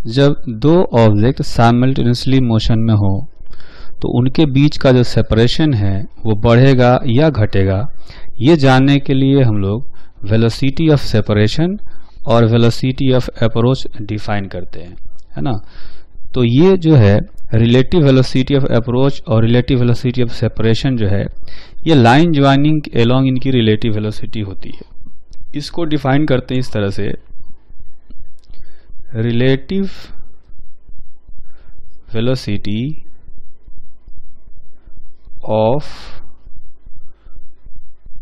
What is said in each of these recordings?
जब दो object simultaneously motion में हो तो उनके बीच का जो सेपरेशन है वो बढ़ेगा या घटेगा, ये जानने के लिए हम लोग वेलोसिटी ऑफ सेपरेशन और वेलोसिटी ऑफ अप्रोच डिफाइन करते हैं, है ना। तो ये जो है रिलेटिव वेलोसिटी ऑफ अप्रोच और रिलेटिव वेलोसिटी ऑफ सेपरेशन जो है ये लाइन ज्वाइनिंग एलोंग इनकी रिलेटिव वेलोसिटी होती है। इसको डिफाइन करते हैं इस तरह से, relative velocity of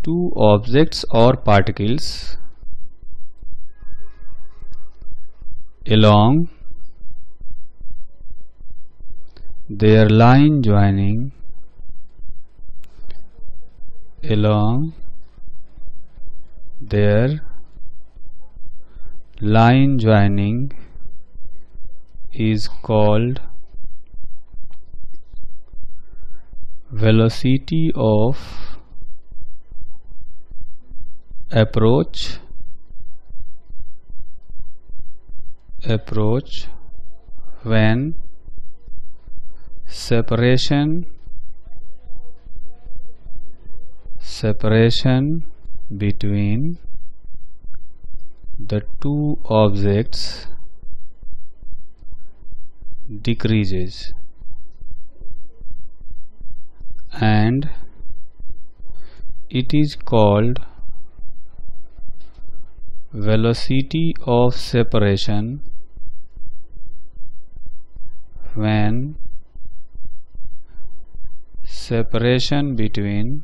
two objects or particles along their line joining is called velocity of approach when separation between the two objects decreases and it is called velocity of separation when separation between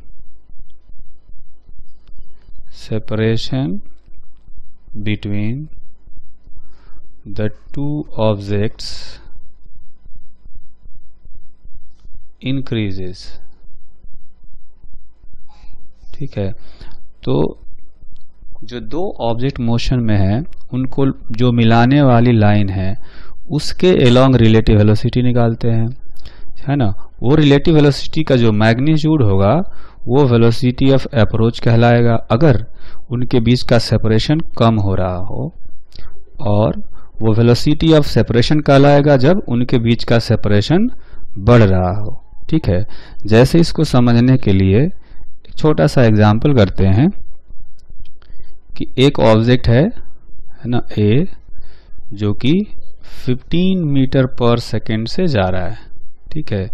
the two objects increases। ठीक है, तो जो दो object motion में है उनको जो मिलाने वाली लाइन है उसके एलोंग रिलेटिव वेलोसिटी निकालते हैं, है ना। वो रिलेटिव वेलोसिटी का जो मैग्नीट्यूड होगा वो वेलोसिटी ऑफ अप्रोच कहलाएगा अगर उनके बीच का सेपरेशन कम हो रहा हो, और वो वेलोसिटी ऑफ सेपरेशन कहलाएगा जब उनके बीच का सेपरेशन बढ़ रहा हो। ठीक है, जैसे इसको समझने के लिए छोटा सा एग्जाम्पल करते हैं कि एक ऑब्जेक्ट है ना ए, जो कि 15 मीटर पर सेकेंड से जा रहा है। ठीक है,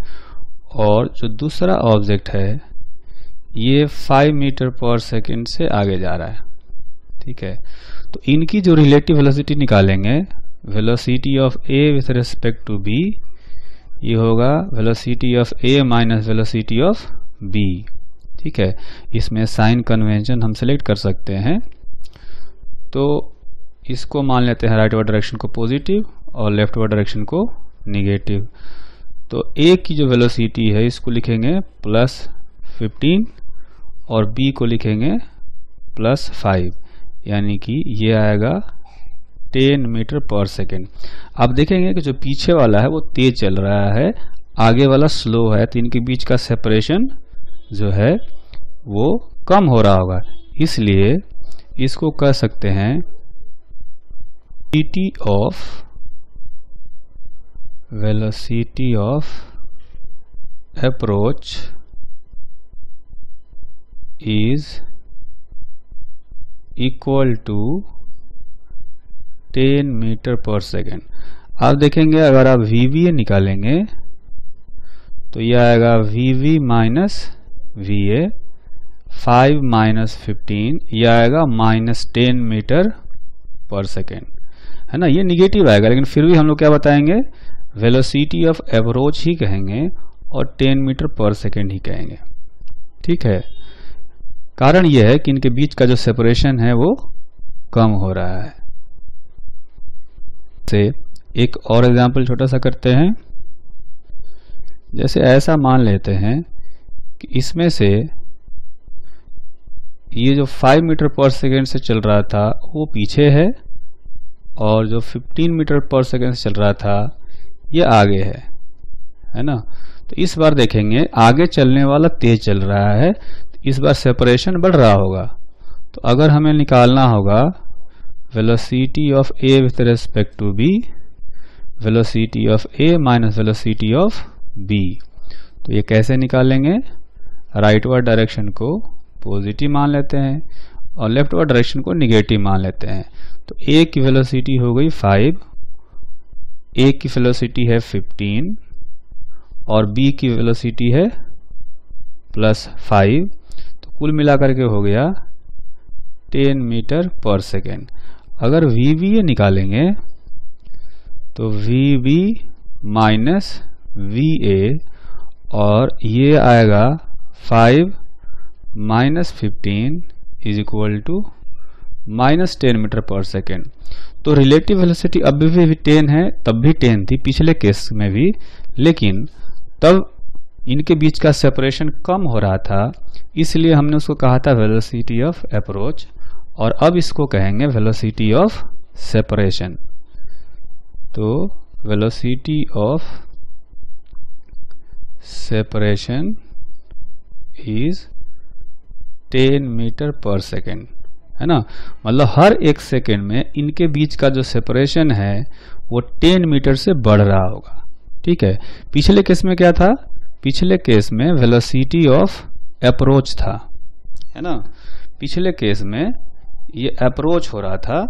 और जो दूसरा ऑब्जेक्ट है ये 5 मीटर पर सेकेंड से आगे जा रहा है। ठीक है, तो इनकी जो रिलेटिव वेलोसिटी निकालेंगे, velocity of A with respect to B, ये होगा velocity of A minus velocity of B. ठीक है, इसमें साइन कन्वेंशन हम सेलेक्ट कर सकते हैं, तो इसको मान लेते हैं राइट वर्ड डायरेक्शन को पॉजिटिव और लेफ्ट वर्ड डायरेक्शन को निगेटिव। तो ए की जो वेलोसिटी है इसको लिखेंगे +15 और बी को लिखेंगे +5, यानी कि ये आएगा 10 मीटर पर सेकेंड। आप देखेंगे कि जो पीछे वाला है वो तेज चल रहा है, आगे वाला स्लो है, तो इनके बीच का सेपरेशन जो है वो कम हो रहा होगा, इसलिए इसको कह सकते हैं velocity of approach is equal to 10 metre per second. आप देखेंगे अगर आप VVA निकालेंगे तो यह आएगा VV माइनस VA, 5 माइनस 15, यह आएगा -10 मीटर पर सेकेंड, है ना। ये निगेटिव आएगा, लेकिन फिर भी हम लोग क्या बताएंगे, वेलोसिटी ऑफ अप्रोच ही कहेंगे और 10 मीटर पर सेकेंड ही कहेंगे। ठीक है, कारण यह है कि इनके बीच का जो सेपरेशन है वो कम हो रहा है। से एक और एग्जांपल छोटा सा करते हैं। जैसे ऐसा मान लेते हैं कि इसमें से ये जो 5 मीटर पर सेकेंड से चल रहा था वो पीछे है, और जो 15 मीटर पर सेकेंड से चल रहा था ये आगे है ना। तो इस बार देखेंगे आगे चलने वाला तेज चल रहा है, इस बार सेपरेशन बढ़ रहा होगा। तो अगर हमें निकालना होगा velocity of A with respect to B, velocity of A minus velocity of B. तो ये कैसे निकालेंगे? राइटवर्ड डायरेक्शन को पॉजिटिव मान लेते हैं और लेफ्टवर्ड डायरेक्शन को निगेटिव मान लेते हैं। तो ए की वेलोसिटी हो गई 5, ए की वेलोसिटी है 15 और बी की वेलोसिटी है +5। तो कुल मिलाकर के हो गया 10 मीटर पर सेकेंड। अगर VBA निकालेंगे तो VB माइनस VA और ये आएगा 5 minus 15 is equal to -10 metre per second. तो रिलेटिव वेलोसिटी अभी भी 10 है, तब भी 10 थी पिछले केस में भी, लेकिन तब इनके बीच का सेपरेशन कम हो रहा था, इसलिए हमने उसको कहा था वेलोसिटी ऑफ अप्रोच, और अब इसको कहेंगे वेलोसिटी ऑफ सेपरेशन। तो velocity of separation is 10 metre per second, है ना। मतलब हर एक सेकेंड में इनके बीच का जो सेपरेशन है वो 10 मीटर से बढ़ रहा होगा, ठीक है। पिछले केस में क्या था? पिछले केस में वेलोसिटी ऑफ अप्रोच था, है ना। पिछले केस में ये अप्रोच हो रहा था,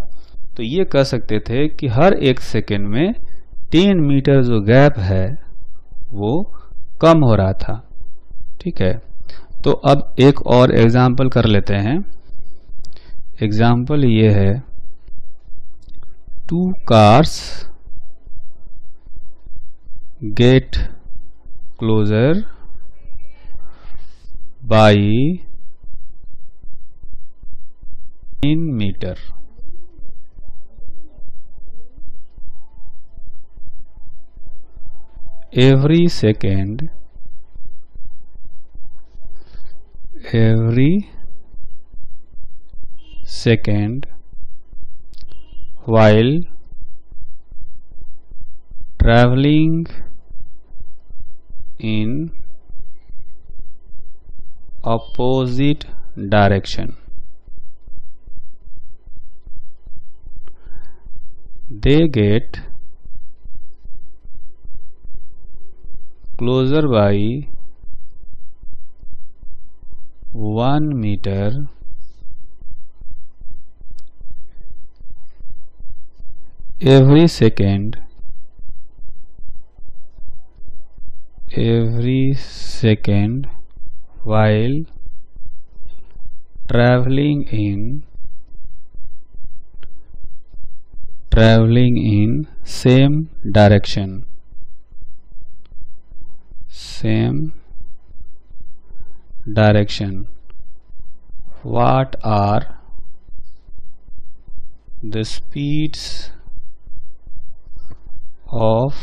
तो ये कह सकते थे कि हर एक सेकेंड में 10 मीटर जो गैप है वो कम हो रहा था, ठीक है। तो अब एक और एग्जाम्पल कर लेते हैं। एग्जाम्पल ये है, 2 cars get closer by 9 meter. Every second while traveling in opposite direction, they get closer by 1 meter every second while traveling in same direction. What are the speeds of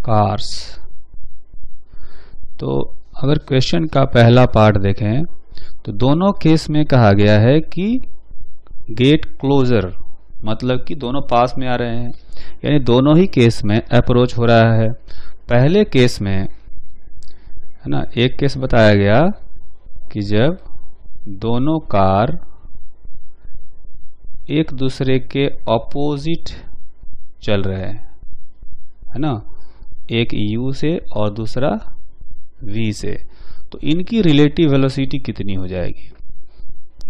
cars? तो अगर question का पहला part देखें तो दोनों case में कहा गया है कि गेट क्लोजर, मतलब कि दोनों पास में आ रहे हैं, यानी दोनों ही केस में अप्रोच हो रहा है। पहले केस में, है ना, एक केस बताया गया कि जब दोनों कार एक दूसरे के ऑपोजिट चल रहे हैं, है ना, एक U से और दूसरा V से, तो इनकी रिलेटिव वेलोसिटी कितनी हो जाएगी?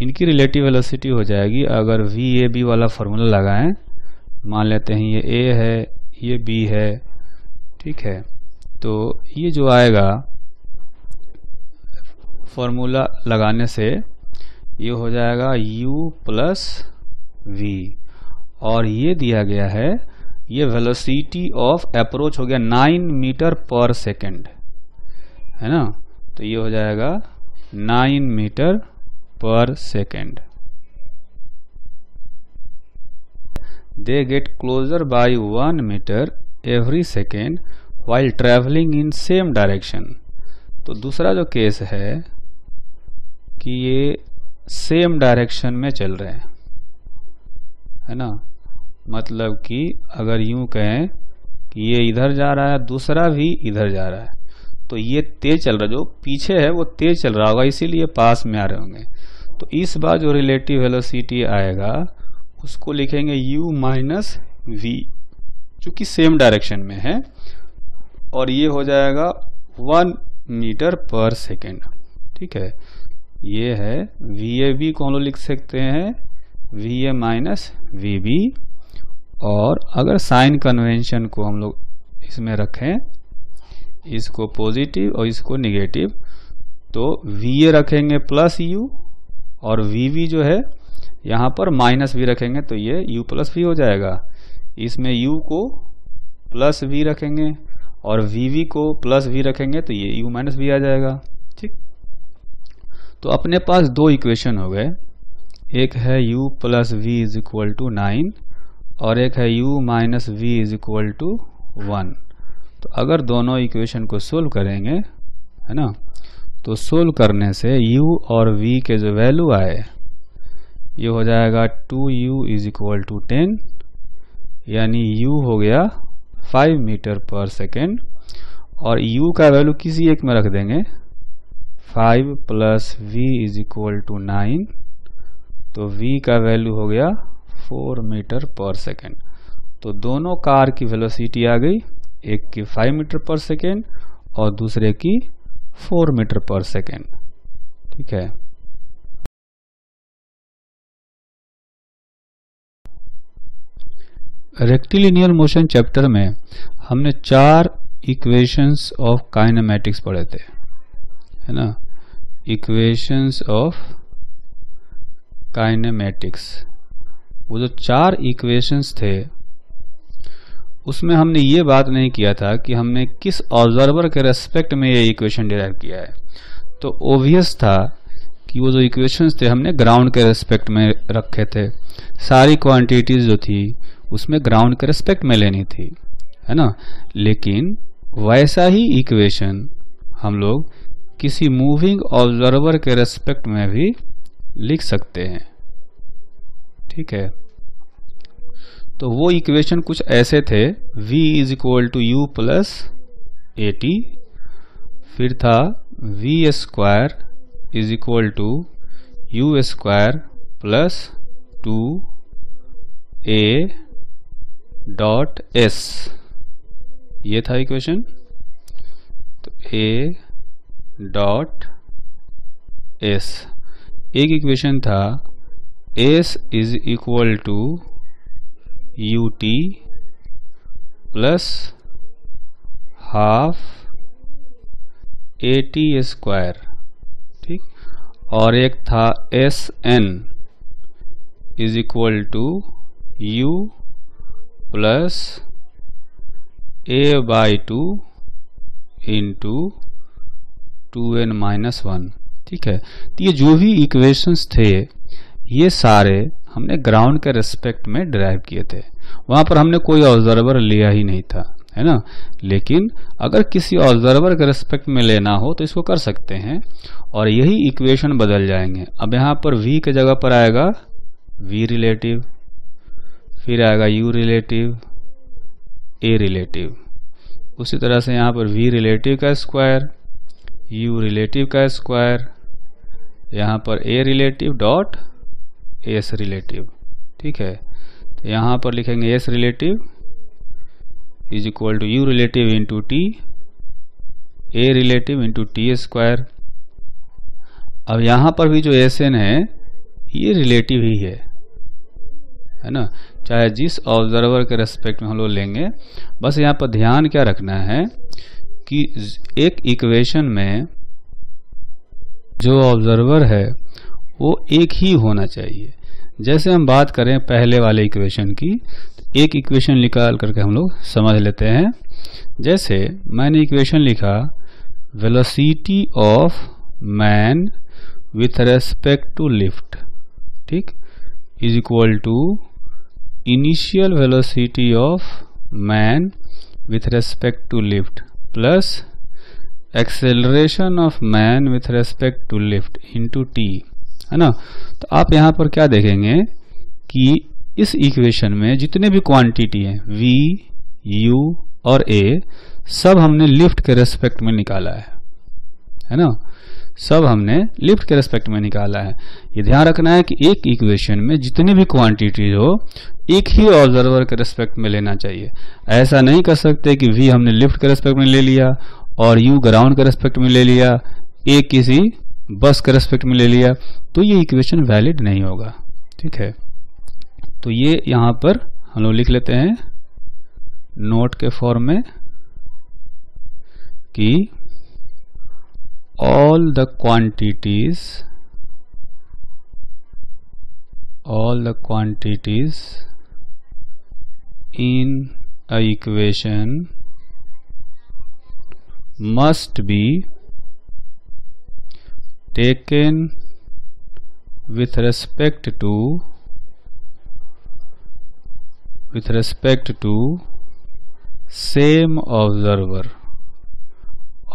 इनकी रिलेटिव वेलोसिटी हो जाएगी, अगर VAB वाला फॉर्मूला लगाएं, मान लेते हैं ये A है, ये B है, ठीक है। तो ये जो आएगा फॉर्मूला लगाने से ये हो जाएगा U प्लस V, और ये दिया गया है, ये वेलोसिटी ऑफ अप्रोच हो गया 9 मीटर पर सेकेंड, है ना। तो ये हो जाएगा 9 metre per second. They get closer by 1 metre every second while travelling in same direction. तो दूसरा जो केस है कि ये सेम डायरेक्शन में चल रहे हैं, है ना। मतलब कि अगर यूं कहें कि ये इधर जा रहा है, दूसरा भी इधर जा रहा है, तो ये तेज चल रहा है, जो पीछे है वो तेज चल रहा होगा, इसीलिए पास में आ रहे होंगे। तो इस बार जो रिलेटिव वेलोसिटी आएगा उसको लिखेंगे U माइनस V, चूंकि सेम डायरेक्शन में है, और ये हो जाएगा 1 मीटर पर सेकेंड। ठीक है, ये है VAB को हम लोग लिख सकते हैं VA माइनस VB, और अगर साइन कन्वेंशन को हम लोग इसमें रखें, इसको पॉजिटिव और इसको नेगेटिव, तो VA रखेंगे प्लस U और VB जो है यहाँ पर माइनस V रखेंगे तो ये U प्लस V हो जाएगा। इसमें U को प्लस V रखेंगे और VB को प्लस V रखेंगे तो ये U माइनस V आ जाएगा। ठीक, तो अपने पास दो इक्वेशन हो गए, एक है U plus V is equal to 9 और एक है U minus V is equal to 1। तो अगर दोनों इक्वेशन को सोल्व करेंगे, है ना, तो सोल्व करने से U और V के जो वैल्यू आए ये हो जाएगा 2U इज इक्वल टू 10, यानी U हो गया 5 मीटर पर सेकेंड, और U का वैल्यू किसी एक में रख देंगे, 5 plus V is equal to 9, तो V का वैल्यू हो गया 4 मीटर पर सेकेंड। तो दोनों कार की वेलोसिटी आ गई, एक की 5 मीटर पर सेकेंड और दूसरे की 4 मीटर पर सेकेंड। ठीक है, रेक्टिलिनियर मोशन चैप्टर में हमने 4 इक्वेशंस ऑफ काइनेमैटिक्स पढ़े थे, है ना, इक्वेशंस ऑफ काइनेमैटिक्स। वो जो 4 इक्वेशंस थे उसमें हमने ये बात नहीं किया था कि हमने किस ऑब्जर्वर के रेस्पेक्ट में ये इक्वेशन डिराइव किया है। तो ओबियस था कि वो जो इक्वेशंस थे हमने ग्राउंड के रेस्पेक्ट में रखे थे, सारी क्वांटिटीज जो थी उसमें ग्राउंड के रेस्पेक्ट में लेनी थी, है ना। लेकिन वैसा ही इक्वेशन हम लोग किसी मूविंग ऑब्जर्वर के रेस्पेक्ट में भी लिख सकते हैं। ठीक है, तो वो इक्वेशन कुछ ऐसे थे, V is equal to U plus AT, फिर था V square is equal to U square plus 2A dot S, ये था इक्वेशन। तो A डॉट S, एक इक्वेशन था S is equal to UT plus half AT square. ठीक, और एक था SN is equal to U plus A/2 into 2n minus 1। ठीक है, तो ये जो भी इक्वेशंस थे ये सारे हमने ग्राउंड के रेस्पेक्ट में डिराइव किए थे, वहां पर हमने कोई ऑब्जर्वर लिया ही नहीं था, है ना। लेकिन अगर किसी ऑब्जर्वर के रेस्पेक्ट में लेना हो तो इसको कर सकते हैं और यही इक्वेशन बदल जाएंगे। अब यहाँ पर V के जगह पर आएगा V रिलेटिव, फिर आएगा U रिलेटिव, A रिलेटिव। उसी तरह से यहाँ पर V रिलेटिव का स्क्वायर, U रिलेटिव का स्क्वायर, यहाँ पर A relative dot S relative. ठीक है, तो यहाँ पर लिखेंगे S relative is equal to U relative into T, A relative into T square. अब यहाँ पर भी जो SN है ये रिलेटिव ही है ना, चाहे जिस ऑब्जर्वर के रेस्पेक्ट में हम लोग लेंगे। बस यहाँ पर ध्यान क्या रखना है कि एक इक्वेशन में जो ऑब्जर्वर है वो एक ही होना चाहिए। जैसे हम बात करें पहले वाले इक्वेशन की, एक इक्वेशन निकाल करके हम लोग समझ लेते हैं। जैसे मैंने इक्वेशन लिखा velocity of man with respect to lift, ठीक, is equal to initial velocity of man with respect to lift plus acceleration of man with respect to lift into T, है ना। तो आप यहाँ पर क्या देखेंगे कि इस इक्वेशन में जितने भी क्वांटिटी हैं V, U और A सब हमने लिफ्ट के रेस्पेक्ट में निकाला है ना। सब हमने लिफ्ट के रेस्पेक्ट में निकाला है। ये ध्यान रखना है कि एक इक्वेशन में जितनी भी क्वांटिटीज हो एक ही ऑब्जर्वर के रेस्पेक्ट में लेना चाहिए। ऐसा नहीं कर सकते कि v हमने लिफ्ट के रेस्पेक्ट में ले लिया और u ग्राउंड के रेस्पेक्ट में ले लिया, a किसी बस के रेस्पेक्ट में ले लिया, तो ये इक्वेशन वैलिड नहीं होगा। ठीक है, तो ये यहां पर हम लोग लिख लेते हैं नोट के फॉर्म में कि all the quantities in a equation must be taken with respect to same observer।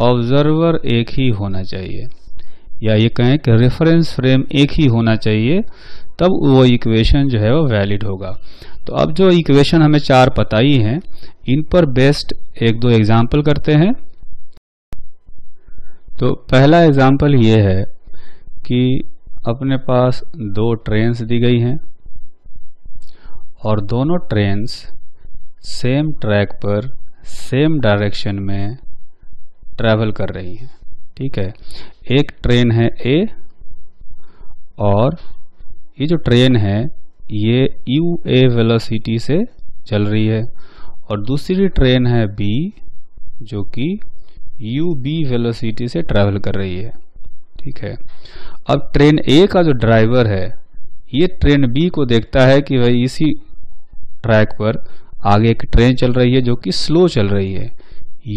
Observer एक ही होना चाहिए, या ये कहें कि रेफरेंस फ्रेम एक ही होना चाहिए, तब वो इक्वेशन जो है वो वैलिड होगा। तो अब जो इक्वेशन हमें 4 बताई हैं, इन पर बेस्ड एक दो एग्जाम्पल करते हैं। तो पहला एग्जाम्पल ये है कि अपने पास 2 ट्रेन्स दी गई हैं और दोनों ट्रेन्स सेम ट्रैक पर सेम डायरेक्शन में ट्रैवल कर रही हैं। ठीक है, एक ट्रेन है A और ये जो ट्रेन है ये UA वेलोसिटी से चल रही है और दूसरी ट्रेन है B जो कि UB वेलोसिटी से ट्रैवल कर रही है। ठीक है, अब ट्रेन A का जो ड्राइवर है ये ट्रेन B को देखता है कि भाई इसी ट्रैक पर आगे एक ट्रेन चल रही है जो कि स्लो चल रही है,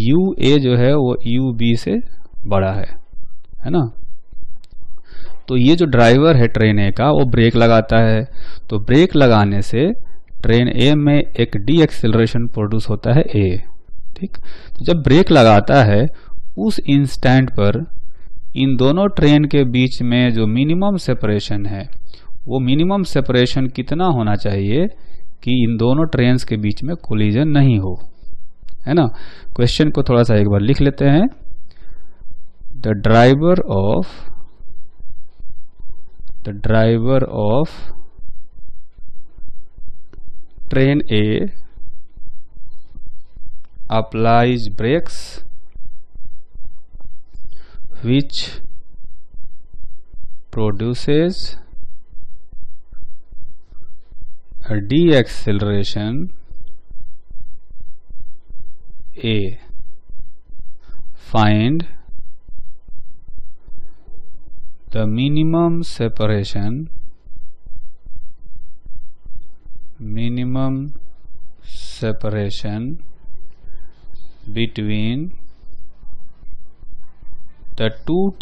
UA जो है वो UB से बड़ा है ना। तो ये जो ड्राइवर है ट्रेन A का वो ब्रेक लगाता है, तो ब्रेक लगाने से ट्रेन A में एक डी एक्सेलरेशन प्रोड्यूस होता है A। ठीक, तो जब ब्रेक लगाता है उस इंस्टेंट पर इन दोनों ट्रेन के बीच में जो मिनिमम सेपरेशन है वो मिनिमम सेपरेशन कितना होना चाहिए कि इन दोनों ट्रेन्स के बीच में कोलिजन नहीं हो, है ना। क्वेश्चन को थोड़ा सा एक बार लिख लेते हैं। The driver of train A applies brakes which produces a deceleration A। Find the minimum separation between the two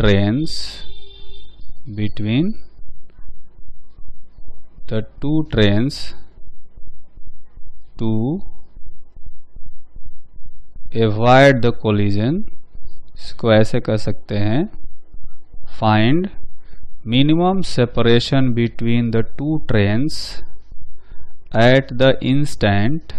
trains to avoid the collision। इसको ऐसे कर सकते हैं, find minimum separation between the two trains at the instant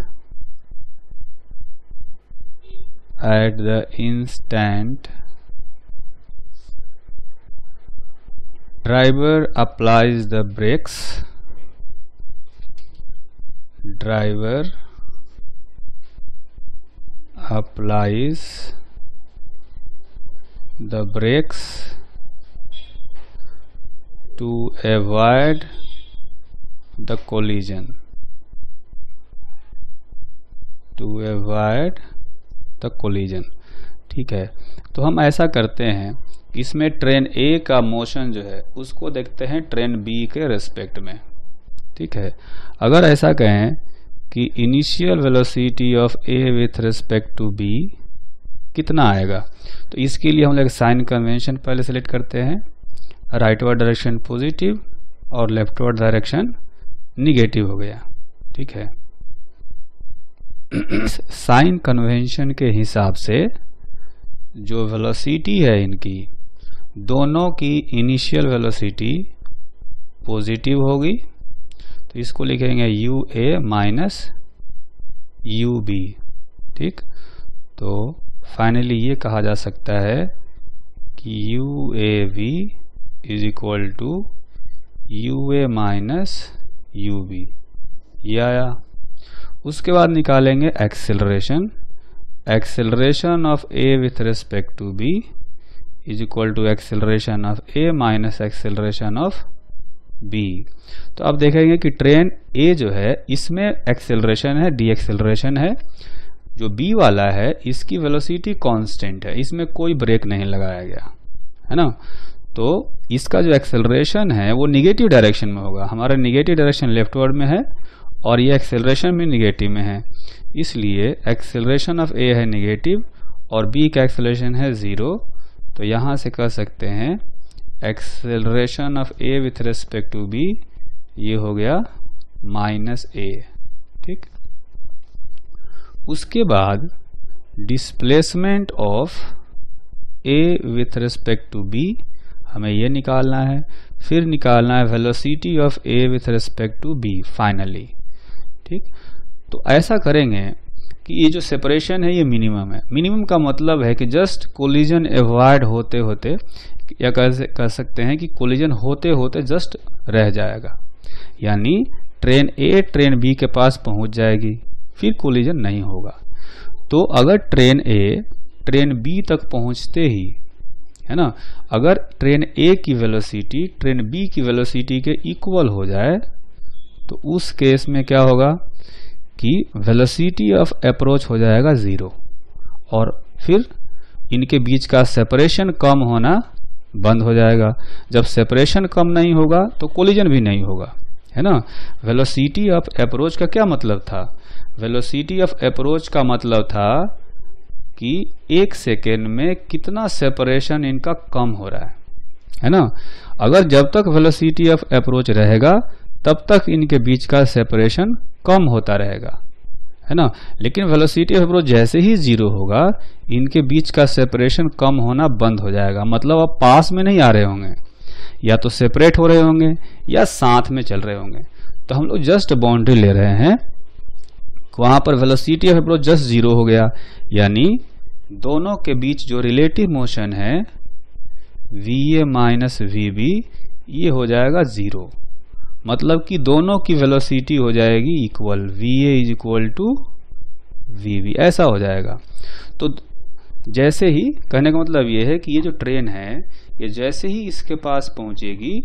driver applies the brakes to avoid the collision। ठीक है, तो हम ऐसा करते हैं, इसमें ट्रेन A का मोशन जो है उसको देखते हैं ट्रेन B के रेस्पेक्ट में। ठीक है, अगर ऐसा कहें कि initial velocity of A with respect to B कितना आएगा, तो इसके लिए हम लोग साइन कन्वेंशन पहले सेलेक्ट करते हैं। राइटवर्ड डायरेक्शन पॉजिटिव और लेफ्टवर्ड डायरेक्शन निगेटिव हो गया। ठीक है, साइन कन्वेंशन के हिसाब से जो वेलोसिटी है इनकी दोनों की इनिशियल वेलोसिटी पॉजिटिव होगी, तो इसको लिखेंगे UA माइनस UB। ठीक, तो फाइनली ये कहा जा सकता है कि U A V is equal to U A minus U B, ये आया। उसके बाद निकालेंगे acceleration. Acceleration of A with respect to B is equal to acceleration of A minus acceleration of B. तो अब देखेंगे कि ट्रेन ए जो है इसमें एक्सेलरेशन है, डी एक्सेलरेशन है। जो बी वाला है इसकी वेलोसिटी कांस्टेंट है, इसमें कोई ब्रेक नहीं लगाया गया है ना। तो इसका जो एक्सेलरेशन है वो निगेटिव डायरेक्शन में होगा। हमारा निगेटिव डायरेक्शन लेफ्टवर्ड में है और ये एक्सेलरेशन भी निगेटिव में है, इसलिए एक्सेलरेशन ऑफ ए है निगेटिव और बी का एक्सेलरेशन है 0। तो यहाँ से कह सकते हैं acceleration of A with respect to B ये हो गया माइनस ए, ठीक। उसके बाद displacement of A with respect to B हमें ये निकालना है। फिर निकालना है velocity of A with respect to B finally, ठीक। तो ऐसा करेंगे कि ये जो सेपरेशन है ये मिनिमम है। मिनिमम का मतलब है कि जस्ट कोलिजन अवॉइड होते होते, या कह सकते हैं कि कोलिजन होते होते जस्ट रह जाएगा, यानी ट्रेन ए ट्रेन बी के पास पहुंच जाएगी, फिर कोलिजन नहीं होगा। तो अगर ट्रेन ए ट्रेन बी तक पहुंचते ही, है ना, अगर ट्रेन ए की वेलोसिटी ट्रेन बी की वेलोसिटी के इक्वल हो जाए तो उस केस में क्या होगा कि वेलोसिटी ऑफ अप्रोच हो जाएगा 0 और फिर इनके बीच का सेपरेशन कम होना बंद हो जाएगा। जब सेपरेशन कम नहीं होगा तो कोलिजन भी नहीं होगा, है ना। वेलोसिटी ऑफ अप्रोच का क्या मतलब था? वेलोसिटी ऑफ अप्रोच का मतलब था कि 1 सेकेंड में कितना सेपरेशन इनका कम हो रहा है ना। अगर जब तक वेलोसिटी ऑफ अप्रोच रहेगा तब तक इनके बीच का सेपरेशन कम होता रहेगा, है ना। लेकिन वेलोसिटी ऑफ अप्रोच जैसे ही 0 होगा इनके बीच का सेपरेशन कम होना बंद हो जाएगा। मतलब अब पास में नहीं आ रहे होंगे, या तो सेपरेट हो रहे होंगे या साथ में चल रहे होंगे। तो हम लोग जस्ट बाउंड्री ले रहे हैं, वहां पर वेलोसिटी ऑफ अप्रोच जस्ट 0 हो गया, यानी दोनों के बीच जो रिलेटिव मोशन है va माइनस vb ये हो जाएगा 0। मतलब कि दोनों की वेलोसिटी हो जाएगी equal, va is equal to vb, ऐसा हो जाएगा। तो जैसे ही, कहने का मतलब ये है कि ये जो ट्रेन है ये जैसे ही इसके पास पहुंचेगी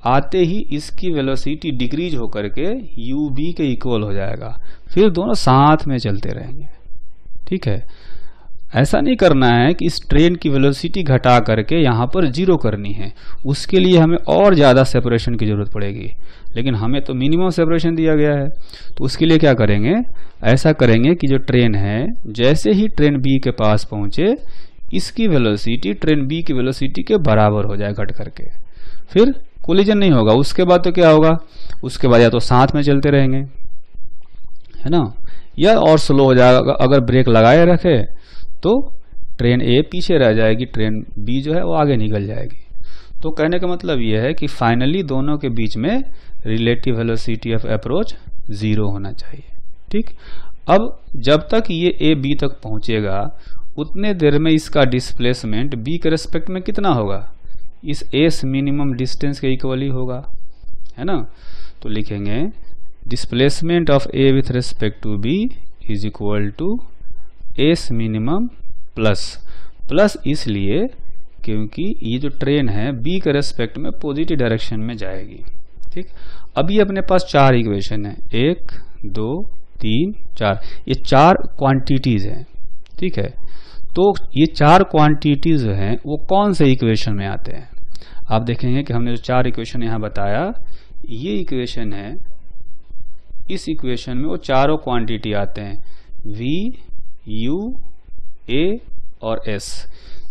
आते ही इसकी वेलोसिटी डिक्रीज होकर के ub के इक्वल हो जाएगा, फिर दोनों साथ में चलते रहेंगे, ठीक है। ऐसा नहीं करना है कि इस ट्रेन की वेलोसिटी घटा करके यहाँ पर 0 करनी है, उसके लिए हमें और ज़्यादा सेपरेशन की ज़रूरत पड़ेगी, लेकिन हमें तो मिनिमम सेपरेशन दिया गया है। तो उसके लिए क्या करेंगे, ऐसा करेंगे कि जो ट्रेन है जैसे ही ट्रेन बी के पास पहुँचे इसकी वेलोसिटी ट्रेन बी की वेलोसिटी के बराबर हो जाए घट करके, फिर कोलिजन नहीं होगा। उसके बाद तो क्या होगा, उसके बाद या तो साथ में चलते रहेंगे, है ना, या और स्लो हो जाएगा। अगर ब्रेक लगाए रखे तो ट्रेन ए पीछे रह जाएगी, ट्रेन बी जो है वो आगे निकल जाएगी। तो कहने का मतलब ये है कि फाइनली दोनों के बीच में रिलेटिव वेलोसिटी ऑफ अप्रोच 0 होना चाहिए, ठीक। अब जब तक ये ए बी तक पहुंचेगा उतने देर में इसका डिस्प्लेसमेंट बी के रेस्पेक्ट में कितना होगा, इस एस मिनिमम डिस्टेंस के इक्वल ही होगा, है ना। तो लिखेंगे displacement of A with respect to B is equal to S minimum plus इसलिए क्योंकि ये जो ट्रेन है बी के रेस्पेक्ट में पॉजिटिव डायरेक्शन में जाएगी, ठीक। अभी अपने पास 4 इक्वेशन है, 1 2 3 4, ये 4 क्वांटिटीज हैं, ठीक है। तो ये 4 क्वांटिटीज हैं वो कौन से इक्वेशन में आते हैं? आप देखेंगे कि हमने जो 4 इक्वेशन यहाँ बताया, ये इक्वेशन है, इस इक्वेशन में वो चारों क्वांटिटी आते हैं, v u a और s,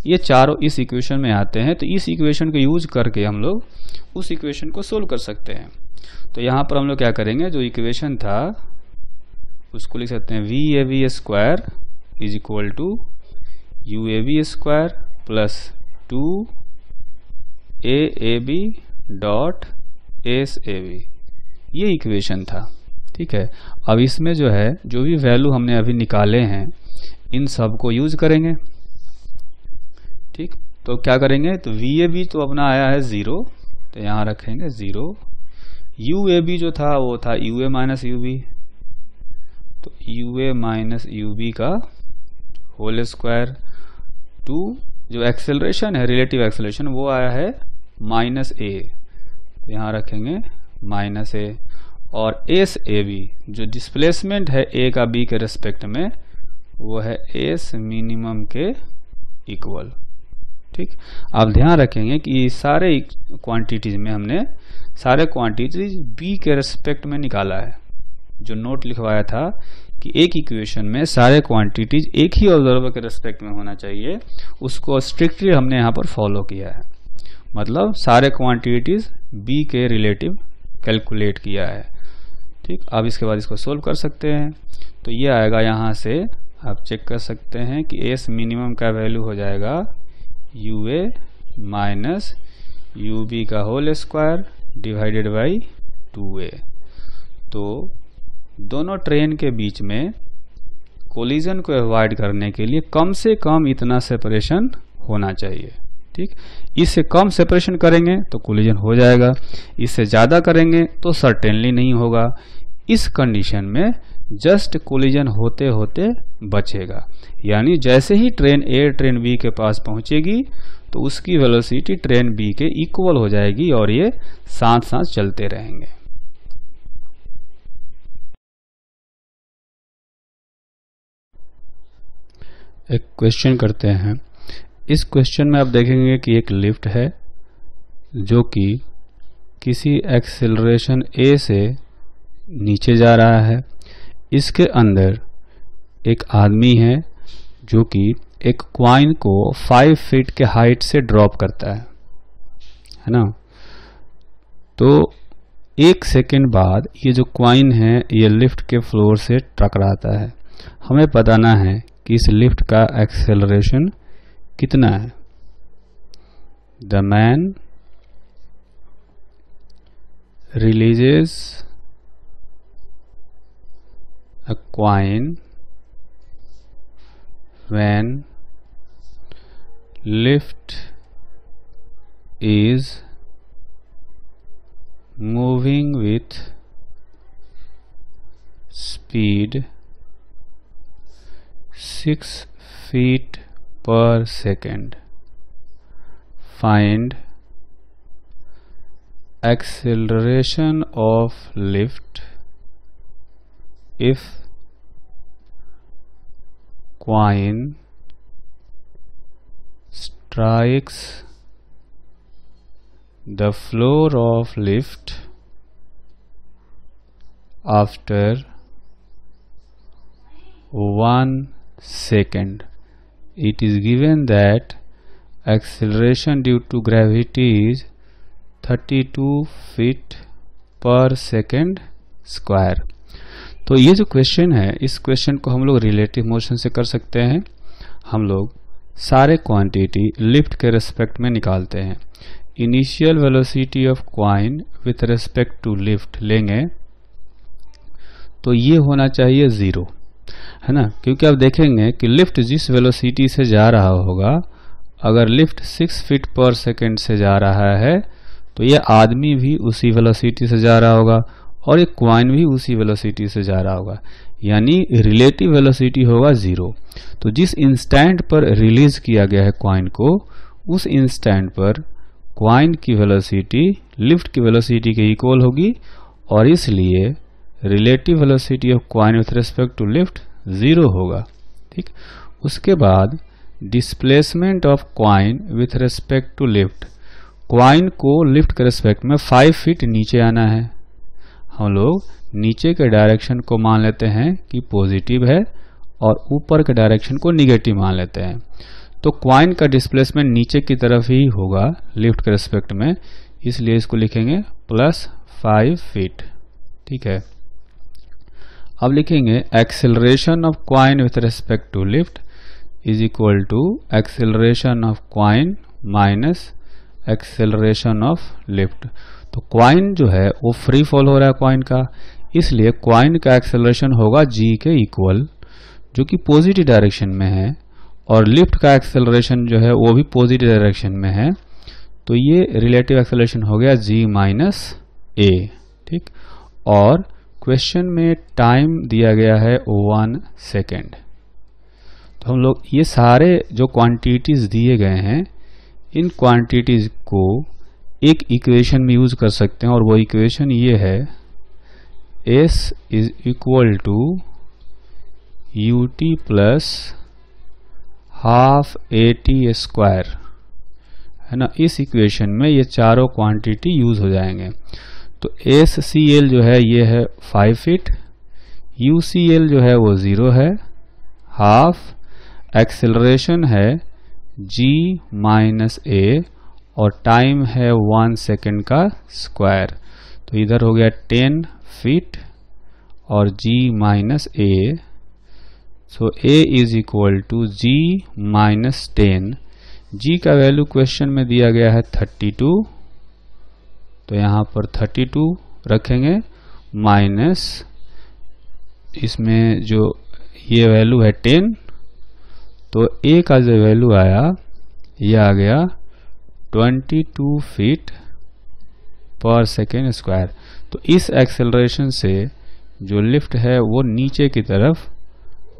ये चारों इस इक्वेशन में आते हैं। तो इस इक्वेशन को यूज करके हम लोग उस इक्वेशन को सोल्व कर सकते हैं। तो यहाँ पर हम लोग क्या करेंगे, जो इक्वेशन था उसको लिख सकते हैं v square is equal to u square plus 2 dot S ये इक्वेशन था, ठीक है। अब इसमें जो है जो भी वैल्यू हमने अभी निकाले हैं इन सब को यूज करेंगे, ठीक। तो क्या करेंगे, तो VAB तो अपना आया है 0, तो यहाँ रखेंगे 0। UAB जो था वो था UA माइनस UB, तो UA माइनस UB का होल स्क्वायर टू जो एक्सेलरेशन है, रिलेटिव एक्सेलरेशन, वो आया है -A, तो यहाँ रखेंगे -A। और SAB जो डिस्प्लेसमेंट है A का B के रेस्पेक्ट में, वो है S मिनिमम के इक्वल। ठीक, आप ध्यान रखेंगे कि सारे क्वांटिटीज में हमने सारे क्वांटिटीज B के रेस्पेक्ट में निकाला है। जो नोट लिखवाया था कि एक इक्वेशन में सारे क्वांटिटीज एक ही ऑब्जर्वर के रेस्पेक्ट में होना चाहिए, उसको स्ट्रिक्टली हमने यहाँ पर फॉलो किया है। मतलब सारे क्वांटिटीज B के रिलेटिव कैलकुलेट किया है। ठीक, अब इसके बाद इसको सोल्व कर सकते हैं। तो ये आएगा, यहाँ से आप चेक कर सकते हैं कि S मिनिमम का वैल्यू हो जाएगा UA माइनस UB का whole square divided by 2A। तो दोनों ट्रेन के बीच में कोलिजन को अवॉइड करने के लिए कम से कम इतना सेपरेशन होना चाहिए। ठीक, इससे कम सेपरेशन करेंगे तो कोलिजन हो जाएगा, इससे ज़्यादा करेंगे तो सर्टेनली नहीं होगा। इस कंडीशन में जस्ट कोलिजन होते होते बचेगा, यानी जैसे ही ट्रेन A ट्रेन B के पास पहुंचेगी तो उसकी वेलोसिटी ट्रेन B के इक्वल हो जाएगी और ये साथ साथ चलते रहेंगे। एक क्वेश्चन करते हैं। इस क्वेश्चन में आप देखेंगे कि एक लिफ्ट है जो कि किसी एक्सेलरेशन A से नीचे जा रहा है। इसके अंदर एक आदमी है जो कि एक क्वाइन को 5 फीट के हाइट से ड्रॉप करता है ना। तो 1 सेकेंड बाद ये जो क्वाइन है ये लिफ्ट के फ्लोर से टकराता है। हमें बताना है कि इस लिफ्ट का एक्सेलरेशन कितना है। The man releases a coin when lift is moving with speed 6 feet per second. Find acceleration of lift if coin strikes the floor of lift after 1 second. It is given that acceleration due to gravity is 32 feet per second square. तो ये जो question है, इस question को हम लोग relative motion से कर सकते हैं। हम लोग सारे क्वांटिटी लिफ्ट के रेस्पेक्ट में निकालते हैं। Initial velocity of coin with respect to lift लेंगे तो ये होना चाहिए 0, है ना, क्योंकि आप देखेंगे कि लिफ्ट जिस वेलोसिटी से जा रहा होगा, अगर लिफ्ट 6 फीट पर सेकेंड से जा रहा है तो ये आदमी भी उसी वेलोसिटी से जा रहा होगा और एक क्वाइन भी उसी वेलोसिटी से जा रहा होगा, यानी रिलेटिव वेलोसिटी होगा 0। तो जिस इंस्टेंट पर रिलीज किया गया है क्वाइन को, उस इंस्टेंट पर क्वाइन की वेलोसिटी लिफ्ट की वेलोसिटी के इक्वल होगी और इसलिए relative velocity of coin with respect to lift 0 होगा। ठीक, उसके बाद displacement of coin with respect to lift, coin को लिफ्ट के रिस्पेक्ट में 5 फीट नीचे आना है। हम लोग नीचे के डायरेक्शन को मान लेते हैं कि पॉजिटिव है और ऊपर के डायरेक्शन को निगेटिव मान लेते हैं। तो क्वाइन का डिस्प्लेसमेंट नीचे की तरफ ही होगा लिफ्ट के रिस्पेक्ट में, इसलिए इसको लिखेंगे +5 फीट। ठीक है, अब लिखेंगे acceleration of coin with respect to lift is equal to acceleration of coin minus acceleration of lift. तो क्वाइन जो है वो फ्री फॉल हो रहा है क्वाइन का, इसलिए क्वाइन का एक्सेलरेशन होगा g के इक्वल, जो कि पॉजिटिव डायरेक्शन में है, और लिफ्ट का एक्सेलरेशन जो है वो भी पॉजिटिव डायरेक्शन में है, तो ये रिलेटिव एक्सेलरेशन हो गया g माइनस a। ठीक, और क्वेश्चन में टाइम दिया गया है 1 सेकेंड। तो हम लोग ये सारे जो क्वांटिटीज दिए गए हैं, इन क्वांटिटीज को एक इक्वेशन में यूज कर सकते हैं, और वो इक्वेशन ये है s is equal to ut plus half at square, है ना। इस इक्वेशन में ये चारों क्वांटिटी यूज हो जाएंगे। तो SCL जो है ये है 5 फीट, UCL जो है वो 0 है, हाफ एक्सेलरेशन है g माइनस a, और टाइम है 1 सेकेंड का स्क्वायर। तो इधर हो गया 10 फीट और g minus a, so a is equal to g minus 10। g का वैल्यू क्वेश्चन में दिया गया है 32, तो यहाँ पर 32 रखेंगे, माइनस इसमें जो ये वैल्यू है 10, तो a का जो वैल्यू आया ये आ गया 22 फीट पर सेकेंड स्क्वायर। तो इस एक्सेलरेशन से जो लिफ्ट है वो नीचे की तरफ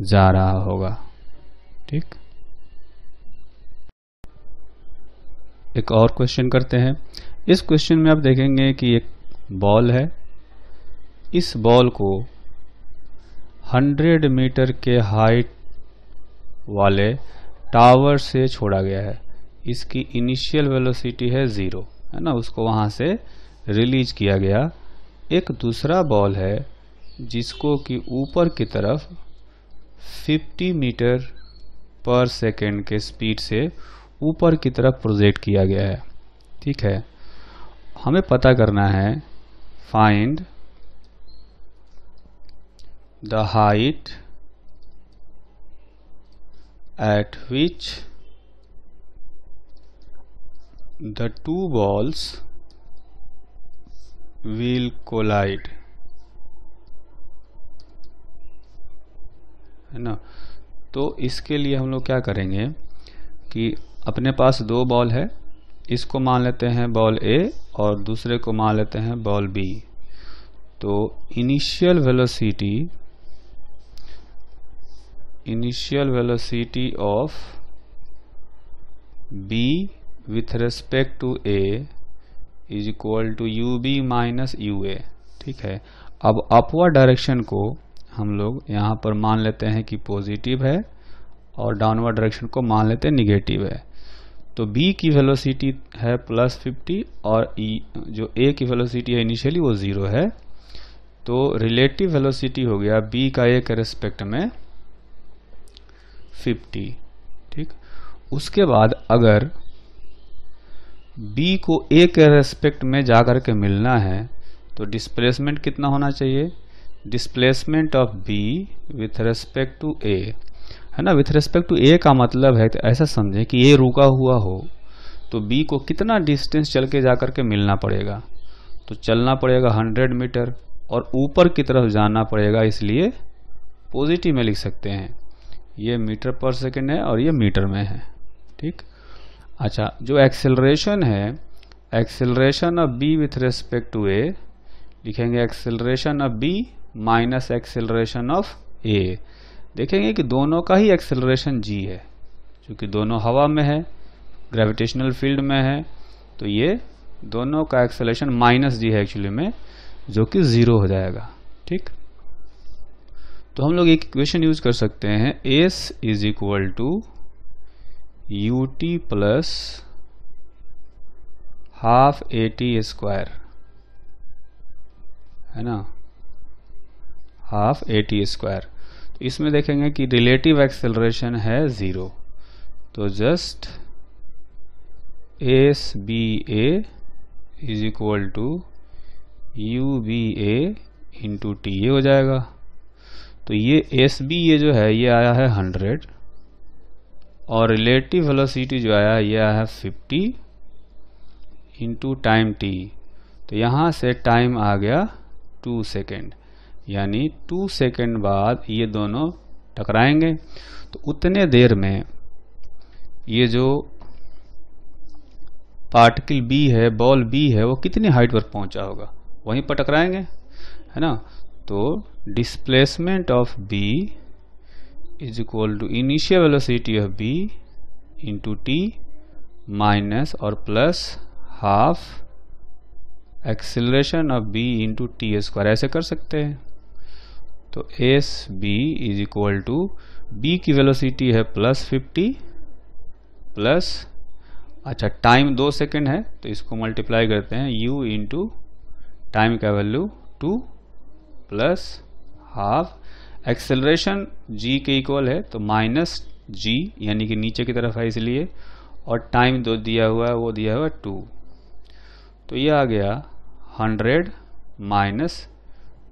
जा रहा होगा। ठीक, एक और क्वेश्चन करते हैं। इस क्वेश्चन में आप देखेंगे कि एक बॉल है, इस बॉल को 100 मीटर के हाइट वाले टावर से छोड़ा गया है। इसकी इनिशियल वेलोसिटी है 0, है ना, उसको वहां से रिलीज किया गया। एक दूसरा बॉल है जिसको कि ऊपर की तरफ 50 मीटर पर सेकेंड के स्पीड से ऊपर की तरफ प्रोजेक्ट किया गया है। ठीक है, हमें पता करना है find the height at which the two balls will collide, है ना। तो इसके लिए हम लोग क्या करेंगे कि अपने पास दो बॉल है, इसको मान लेते हैं बॉल A और दूसरे को मान लेते हैं बॉल B। तो initial velocity of B with respect to A is equal to UB minus UA। ठीक है, अब अपवर्ड डायरेक्शन को हम लोग यहाँ पर मान लेते हैं कि पॉजिटिव है, और डाउनवर्ड डायरेक्शन को मान लेते हैं निगेटिव है। तो B की वेलोसिटी है +50 और जो A की वेलोसिटी है इनिशियली वो 0 है। तो रिलेटिव वेलोसिटी हो गया B का A के रेस्पेक्ट में 50। ठीक, उसके बाद अगर B को A के रेस्पेक्ट में जाकर के मिलना है तो डिस्प्लेसमेंट कितना होना चाहिए? Displacement of B with respect to A, है ना। विथ रेस्पेक्ट टू A का मतलब है, तो ऐसा समझे कि A रुका हुआ हो तो B को कितना डिस्टेंस चल के जाकर के मिलना पड़ेगा? तो चलना पड़ेगा 100 मीटर और ऊपर की तरफ जाना पड़ेगा, इसलिए पॉजिटिव में लिख सकते हैं। ये मीटर पर सेकेंड है और ये मीटर में है। ठीक, अच्छा, जो एक्सेलरेशन है, acceleration of B with respect to A लिखेंगे acceleration of B minus acceleration of A। देखेंगे कि दोनों का ही एक्सेलरेशन g है, क्योंकि दोनों हवा में है, ग्रेविटेशनल फील्ड में है, तो ये दोनों का एक्सेलरेशन माइनस g है एक्चुअली में, जो कि 0 हो जाएगा। ठीक, तो हम लोग एक इक्वेशन यूज कर सकते हैं, s is equal to ut plus half at square, है ना, हाफ at स्क्वायर। तो इसमें देखेंगे कि रिलेटिव एक्सेलरेशन है 0, तो just SBA is equal to UBA into T, ये हो जाएगा। तो ये SB ये जो है ये आया है 100 और रिलेटिव वेलोसिटी जो आया ये आया है 50 इंटू टाइम t। तो यहाँ से टाइम आ गया 2 सेकेंड, यानी 2 सेकेंड बाद ये दोनों टकराएंगे। तो उतने देर में ये जो पार्टिकल बी है, बॉल बी है, वो कितनी हाइट पर पहुंचा होगा, वहीं पर टकराएंगे, है ना। तो displacement of B is equal to initial velocity of B into T minus और plus half acceleration of B into T square, ऐसे कर सकते हैं। तो S B is equal to B की वेलोसिटी है +50 प्लस, अच्छा टाइम 2 सेकेंड है तो इसको मल्टीप्लाई करते हैं, u इंटू टाइम का value 2 plus half acceleration g के इक्वल है तो -g यानी कि नीचे की तरफ है इसलिए, और टाइम जो दिया हुआ है वो दिया हुआ है 2, तो ये आ गया 100 माइनस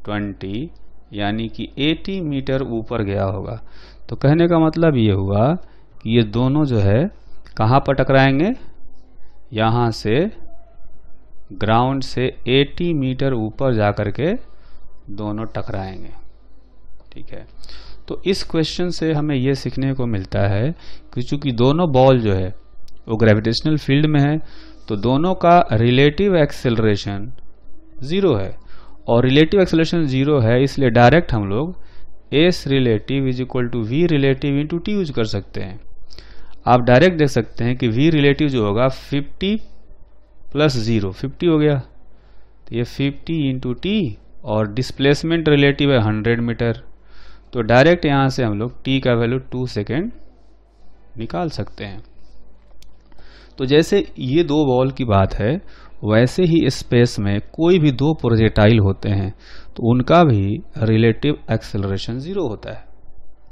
20 यानी कि 80 मीटर ऊपर गया होगा। तो कहने का मतलब ये हुआ कि ये दोनों जो है कहाँ पर टकराएंगे, यहाँ से ग्राउंड से 80 मीटर ऊपर जाकर के दोनों टकराएंगे। ठीक है, तो इस क्वेश्चन से हमें ये सीखने को मिलता है कि चूंकि दोनों बॉल जो है वो ग्रेविटेशनल फील्ड में है तो दोनों का रिलेटिव एक्सेलरेशन 0 है, और रिलेटिव एक्सेलरेशन 0 है इसलिए डायरेक्ट हम लोग S relative is equal to V relative into T use कर सकते हैं। आप डायरेक्ट देख सकते हैं कि वी रिलेटिव जो होगा 50 प्लस 0 50 हो गया, तो ये 50 इंटू टी, और डिस्प्लेसमेंट रिलेटिव है 100 मीटर, तो डायरेक्ट यहाँ से हम लोग टी का वैल्यू 2 सेकेंड निकाल सकते हैं। तो जैसे ये दो बॉल की बात है वैसे ही स्पेस में कोई भी दो प्रोजेक्टाइल होते हैं तो उनका भी रिलेटिव एक्सेलरेशन 0 होता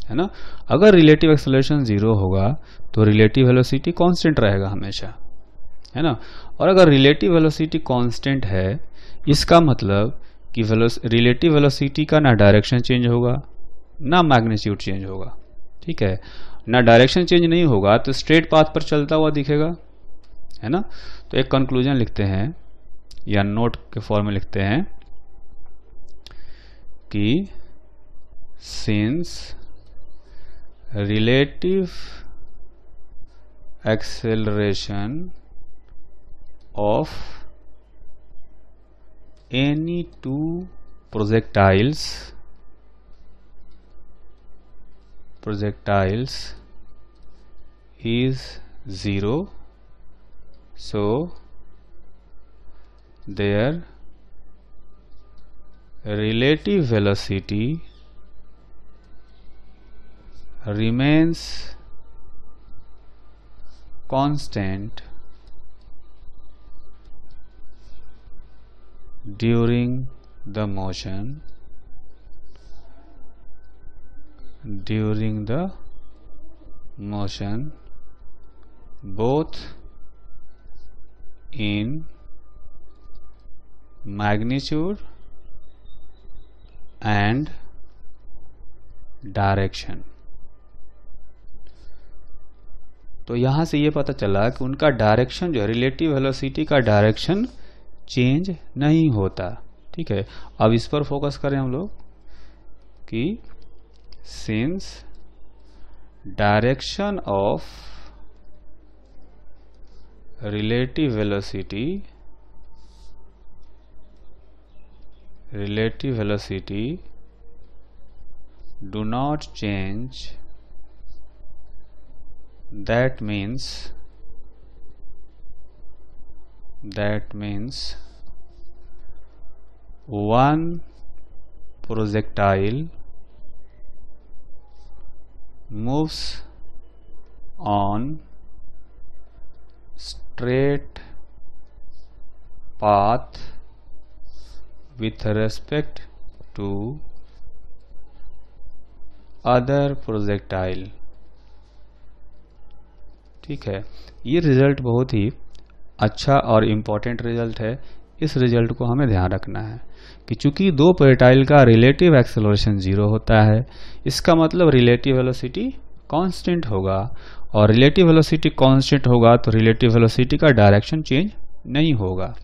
है ना। अगर रिलेटिव एक्सेलरेशन 0 होगा तो रिलेटिव वेलोसिटी कांस्टेंट रहेगा हमेशा, है ना। और अगर रिलेटिव वेलोसिटी कांस्टेंट है इसका मतलब कि रिलेटिव वेलोसिटी का ना डायरेक्शन चेंज होगा ना मैग्नीट्यूड चेंज होगा। ठीक है, ना डायरेक्शन चेंज नहीं होगा तो स्ट्रेट पाथ पर चलता हुआ दिखेगा, है ना। तो एक कंक्लूजन लिखते हैं या नोट के फॉर्म में लिखते हैं कि since relative acceleration of any two projectiles is 0, so their relative velocity remains constant during the motion both in magnitude and direction। तो यहां से ये पता चला कि उनका डायरेक्शन जो है रिलेटिव वेलोसिटी का डायरेक्शन चेंज नहीं होता। ठीक है, अब इस पर फोकस करें हम लोग कि since direction of relative velocity do not change, that means one projectile moves on straight path with respect to other projectile। ठीक है, ये रिजल्ट बहुत ही अच्छा और इम्पॉर्टेंट रिजल्ट है। इस रिजल्ट को हमें ध्यान रखना है कि चूंकि दो प्रोजेक्टाइल का रिलेटिव एक्सेलरेशन 0 होता है इसका मतलब रिलेटिव वेलोसिटी कांस्टेंट होगा, और रिलेटिव वेलोसिटी कांस्टेंट होगा तो रिलेटिव वेलोसिटी का डायरेक्शन चेंज नहीं होगा,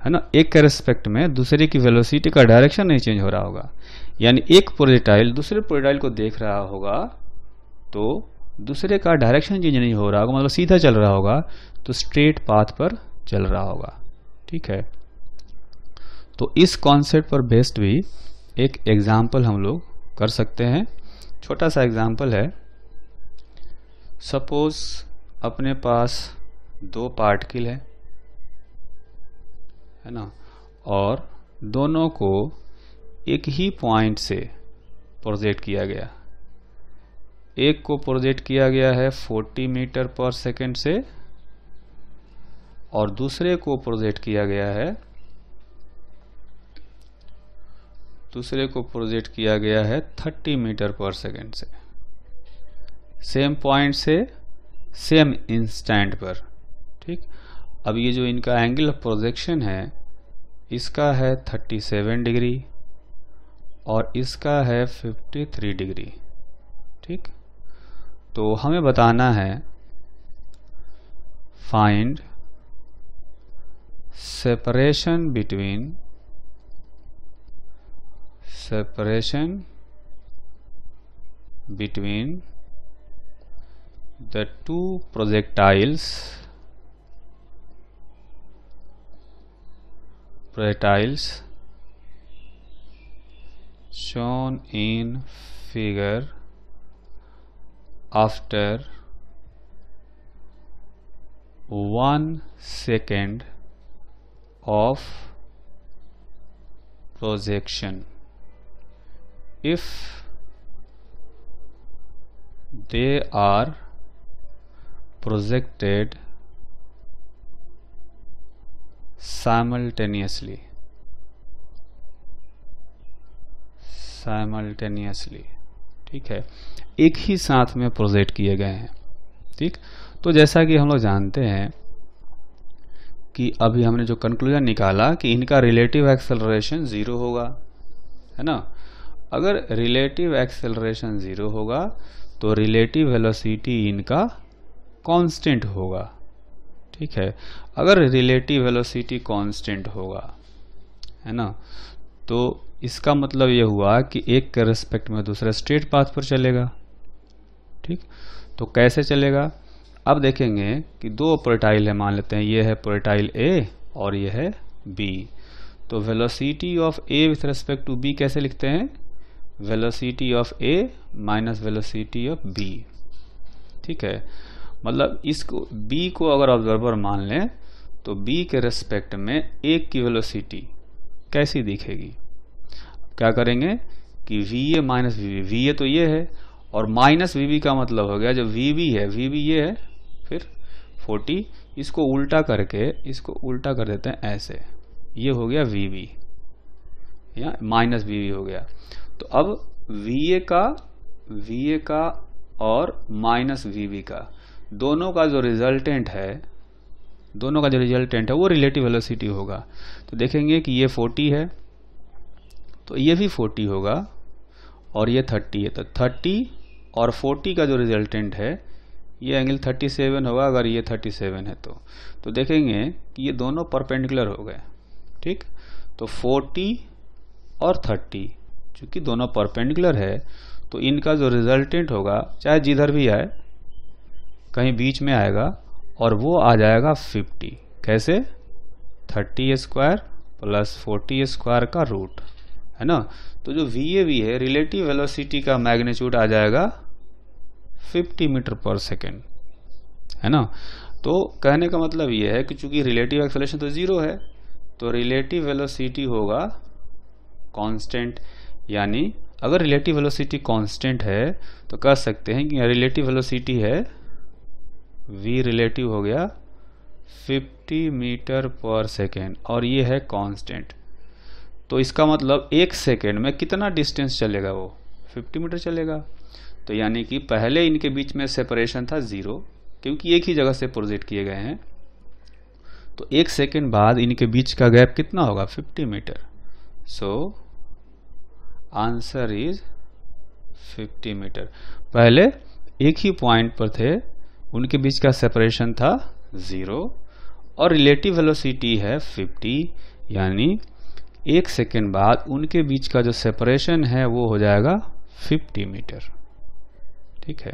है ना। एक के रेस्पेक्ट में दूसरे की वेलोसिटी का डायरेक्शन नहीं चेंज हो रहा होगा, यानी एक प्रोजेक्टाइल दूसरे प्रोजेक्टाइल को देख रहा होगा तो दूसरे का डायरेक्शन चेंज नहीं हो रहा होगा, मतलब सीधा चल रहा होगा, तो स्ट्रेट पाथ पर चल रहा होगा। ठीक है, तो इस कॉन्सेप्ट पर बेस्ड भी एक एग्जाम्पल हम लोग कर सकते हैं। छोटा सा एग्जाम्पल है, सपोज अपने पास दो पार्टिकल है ना, और दोनों को एक ही पॉइंट से प्रोजेक्ट किया गया। एक को प्रोजेक्ट किया गया है 40 मीटर पर सेकेंड से, और दूसरे को प्रोजेक्ट किया गया है 30 मीटर पर सेकेंड से, सेम पॉइंट से सेम इंस्टेंट पर। ठीक, अब ये जो इनका एंगल ऑफ प्रोजेक्शन है, इसका है 37 डिग्री और इसका है 53 डिग्री। ठीक, तो हमें बताना है find separation between the two projectiles shown in figure after 1 second of projection if they are projected simultaneously। ठीक है, एक ही साथ में प्रोजेक्ट किए गए हैं। ठीक, तो जैसा कि हम लोग जानते हैं कि अभी हमने जो कंक्लूजन निकाला कि इनका रिलेटिव एक्सेलरेशन 0 होगा, है ना। अगर रिलेटिव एक्सेलरेशन 0 होगा तो रिलेटिव वेलोसिटी इनका कांस्टेंट होगा। ठीक है, अगर रिलेटिव वेलोसिटी कांस्टेंट होगा, है ना, तो इसका मतलब ये हुआ कि एक के रिस्पेक्ट में दूसरा स्ट्रेट पाथ पर चलेगा। ठीक, तो कैसे चलेगा, अब देखेंगे कि दो प्रोजेक्टाइल है, मान लेते हैं ये है प्रोजेक्टाइल ए और ये है बी। तो velocity of A with respect to B कैसे लिखते हैं, velocity of A minus velocity of B. ठीक है, मतलब इसको बी को अगर ऑब्जर्वर मान लें तो बी के रिस्पेक्ट में एक की वेलोसिटी कैसी दिखेगी, क्या करेंगे कि V A minus V B, V A तो ये है और माइनस वी बी का मतलब हो गया जो वी बी है, वी बी ये है, फिर 40, इसको उल्टा करके इसको उल्टा कर देते हैं ऐसे, ये हो गया वी बी या माइनस वी बी हो गया। तो अब वी ए का और माइनस वी बी का दोनों का जो रिजल्टेंट है वो रिलेटिव वेलोसिटी होगा। तो देखेंगे कि ये 40 है तो ये भी 40 होगा और ये 30 है, तो 30 और 40 का जो रिजल्टेंट है ये एंगल 37 होगा। अगर ये 37 है तो देखेंगे कि ये दोनों परपेंडिकुलर हो गए। ठीक, तो 40 और 30 चूंकि दोनों परपेंडिकुलर है तो इनका जो रिजल्टेंट होगा चाहे जिधर भी आए कहीं बीच में आएगा और वो आ जाएगा 50। कैसे, 30 स्क्वायर प्लस 40 स्क्वायर का रूट, है ना। तो जो वी है रिलेटिव वेलोसिटी का मैग्नीट्यूड आ जाएगा 50 मीटर पर सेकेंड, है ना। तो कहने का मतलब ये है कि चूंकि रिलेटिव एक्सेलरेशन तो 0 है तो रिलेटिव वेलोसिटी होगा कांस्टेंट। यानी अगर रिलेटिव वेलोसिटी कांस्टेंट है तो कह सकते हैं कि रिलेटिव वेलोसिटी है v रिलेटिव हो गया 50 मीटर पर सेकेंड और ये है कांस्टेंट। तो इसका मतलब एक सेकेंड में कितना डिस्टेंस चलेगा, वो 50 मीटर चलेगा। तो यानी कि पहले इनके बीच में सेपरेशन था 0 क्योंकि एक ही जगह से प्रोजेक्ट किए गए हैं, तो एक सेकेंड बाद इनके बीच का गैप कितना होगा, 50 metre. So answer is 50 metre. पहले एक ही पॉइंट पर थे, उनके बीच का सेपरेशन था 0 और रिलेटिव वेलोसिटी है 50, यानी एक सेकेंड बाद उनके बीच का जो सेपरेशन है वो हो जाएगा 50 मीटर। ठीक है।